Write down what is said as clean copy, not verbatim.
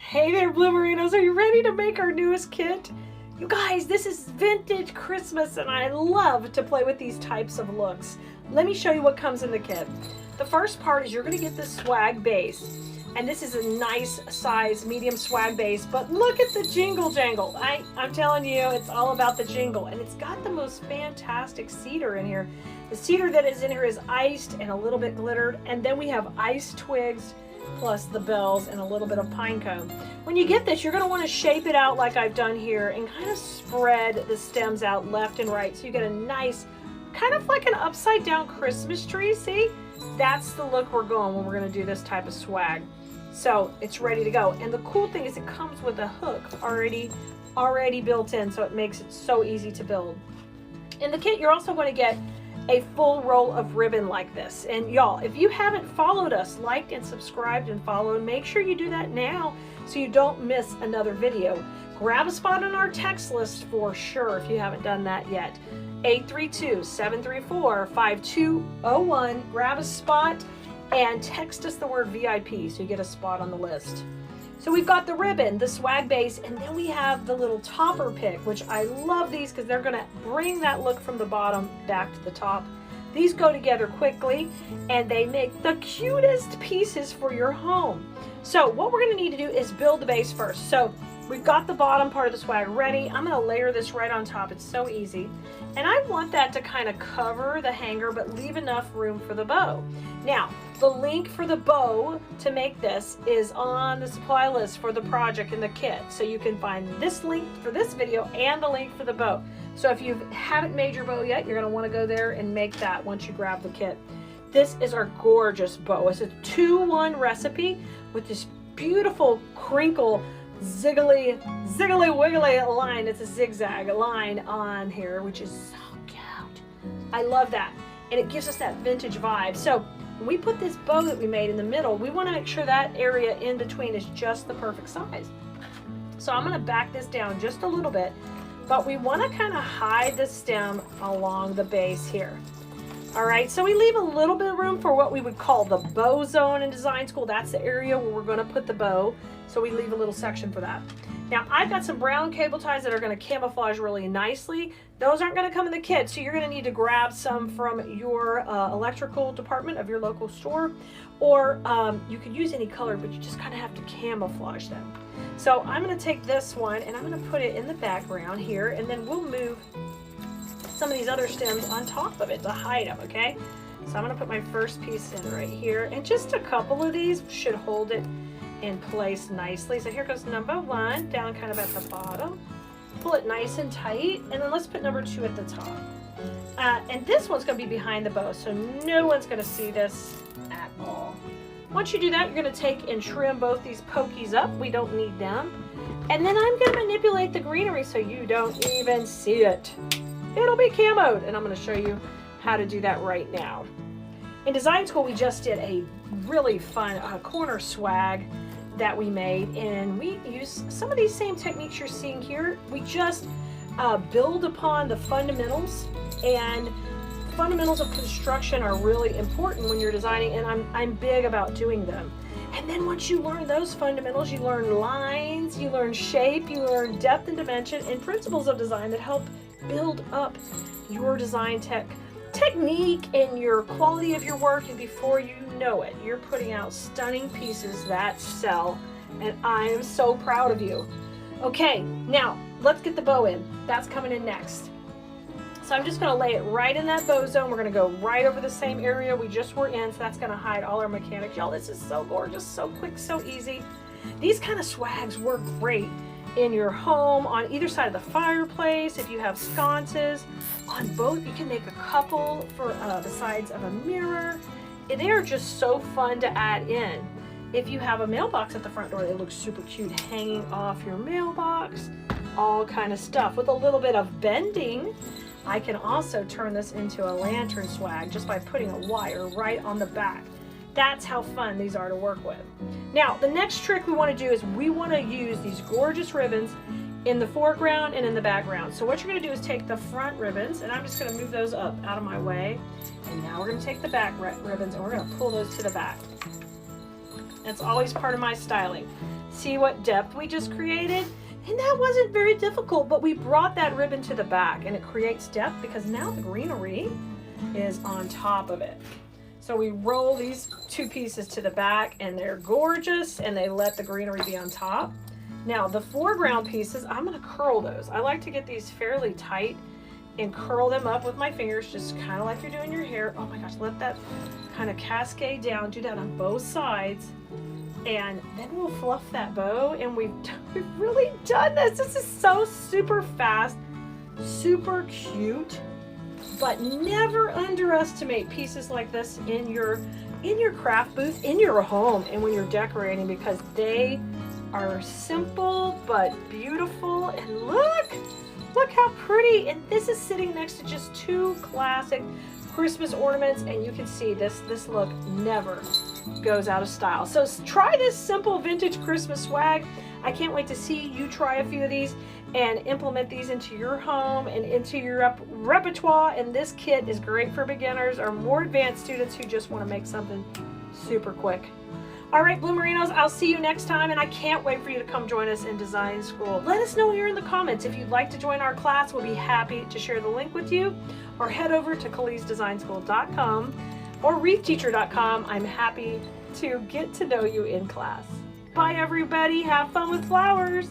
Hey there, Bloomerinos. Are you ready to make our newest kit? You guys, this is vintage Christmas and I love to play with these types of looks. Let me show you what comes in the kit. The first part is you're going to get this swag base. And this is a nice size medium swag base, but look at the jingle jangle. I'm telling you, it's all about the jingle. And it's got the most fantastic cedar in here. The cedar that is in here is iced and a little bit glittered. And then we have iced twigs plus the bells and a little bit of pine cone. When you get this, you're going to want to shape it out like I've done here and kind of spread the stems out left and right so you get a nice, kind of like an upside down Christmas tree. See? That's the look we're going when we're going to do this type of swag. So it's ready to go. And the cool thing is it comes with a hook already built in, so it makes it so easy to build. In the kit, you're also going to get a full roll of ribbon like this. And y'all, if you haven't followed us, liked and subscribed and followed, make sure you do that now so you don't miss another video. Grab a spot on our text list for sure if you haven't done that yet. 832-734-5201. Grab a spot and text us the word VIP so you get a spot on the list. So we've got the ribbon, the swag base, and then we have the little topper pick, which I love these because they're going to bring that look from the bottom back to the top. These go together quickly and they make the cutest pieces for your home. So what we're going to need to do is build the base first. So we've got the bottom part of the swag ready. I'm going to layer this right on top. It's so easy. And I want that to kind of cover the hanger but leave enough room for the bow. Now, the link for the bow to make this is on the supply list for the project in the kit. So you can find this link for this video and the link for the bow. So if you haven't made your bow yet, you're going to want to go there and make that once you grab the kit. This is our gorgeous bow. It's a 2-1 recipe with this beautiful crinkle ziggly wiggly line. It's a zigzag line on here, which is so cute. I love that. And it gives us that vintage vibe. So when we put this bow that we made in the middle, we want to make sure that area in between is just the perfect size. So I'm going to back this down just a little bit, but we want to kind of hide the stem along the base here. All right, so we leave a little bit of room for what we would call the bow zone in design school. That's the area where we're going to put the bow. So we leave a little section for that. Now I've got some brown cable ties that are going to camouflage really nicely. Those aren't going to come in the kit, so you're going to need to grab some from your electrical department of your local store, or you could use any color, but you just kind of have to camouflage them. So I'm going to take this one and I'm going to put it in the background here, and then we'll move some of these other stems on top of it to hide them, okay? So I'm going to put my first piece in right here, and just a couple of these should hold it in place nicely. So here goes number 1 down kind of at the bottom. Pull it nice and tight, and then let's put number 2 at the top. And this one's going to be behind the bow, so no one's going to see this at all. Once you do that, you're going to take and trim both these pokies up. We don't need them. And then I'm going to manipulate the greenery so you don't even see it. It'll be camoed, and I'm going to show you how to do that right now. In design school, we just did a really fun corner swag that we made, and we use some of these same techniques you're seeing here. We just build upon the fundamentals, and the fundamentals of construction are really important when you're designing, and I'm big about doing them. And then once you learn those fundamentals, you learn lines, you learn shape, you learn depth and dimension, and principles of design that help build up your design technique and your quality of your work, and before you know it, you're putting out stunning pieces that sell, and I am so proud of you. Okay, now let's get the bow in. That's coming in next. So I'm just going to lay it right in that bow zone. We're going to go right over the same area we just were in, so that's going to hide all our mechanics. Y'all, this is so gorgeous, so quick, so easy. These kind of swags work great in your home, on either side of the fireplace, if you have sconces. On both, you can make a couple for the sides of a mirror. They are just so fun to add in. If you have a mailbox at the front door, it looks super cute hanging off your mailbox. All kind of stuff. With a little bit of bending, I can also turn this into a lantern swag just by putting a wire right on the back. That's how fun these are to work with. Now, the next trick we want to do is we want to use these gorgeous ribbons in the foreground and in the background. So what you're going to do is take the front ribbons, and I'm just going to move those up out of my way. And now we're going to take the back ribbons and we're going to pull those to the back. That's always part of my styling. See what depth we just created? And that wasn't very difficult, but we brought that ribbon to the back and it creates depth because now the greenery is on top of it. So we roll these two pieces to the back and they're gorgeous and they let the greenery be on top. Now the foreground pieces, I'm gonna curl those. I like to get these fairly tight and curl them up with my fingers, just kind of like you're doing your hair. Oh my gosh, let that kind of cascade down. Do that on both sides. And then we'll fluff that bow, and we've really done this. This is so super fast, super cute, but never underestimate pieces like this in your craft booth, in your home, and when you're decorating, because they are simple but beautiful. And look how pretty. And this is sitting next to just two classic Christmas ornaments, and you can see this look never goes out of style. So try this simple vintage Christmas swag. I can't wait to see you try a few of these and implement these into your home and into your repertoire. And this kit is great for beginners or more advanced students who just want to make something super quick. All right, Bloomerinos, I'll see you next time, and I can't wait for you to come join us in design school. Let us know here in the comments if you'd like to join our class. We'll be happy to share the link with you, or head over to KhalesDesignSchool.com or WreathTeacher.com. I'm happy to get to know you in class. Bye, everybody. Have fun with flowers.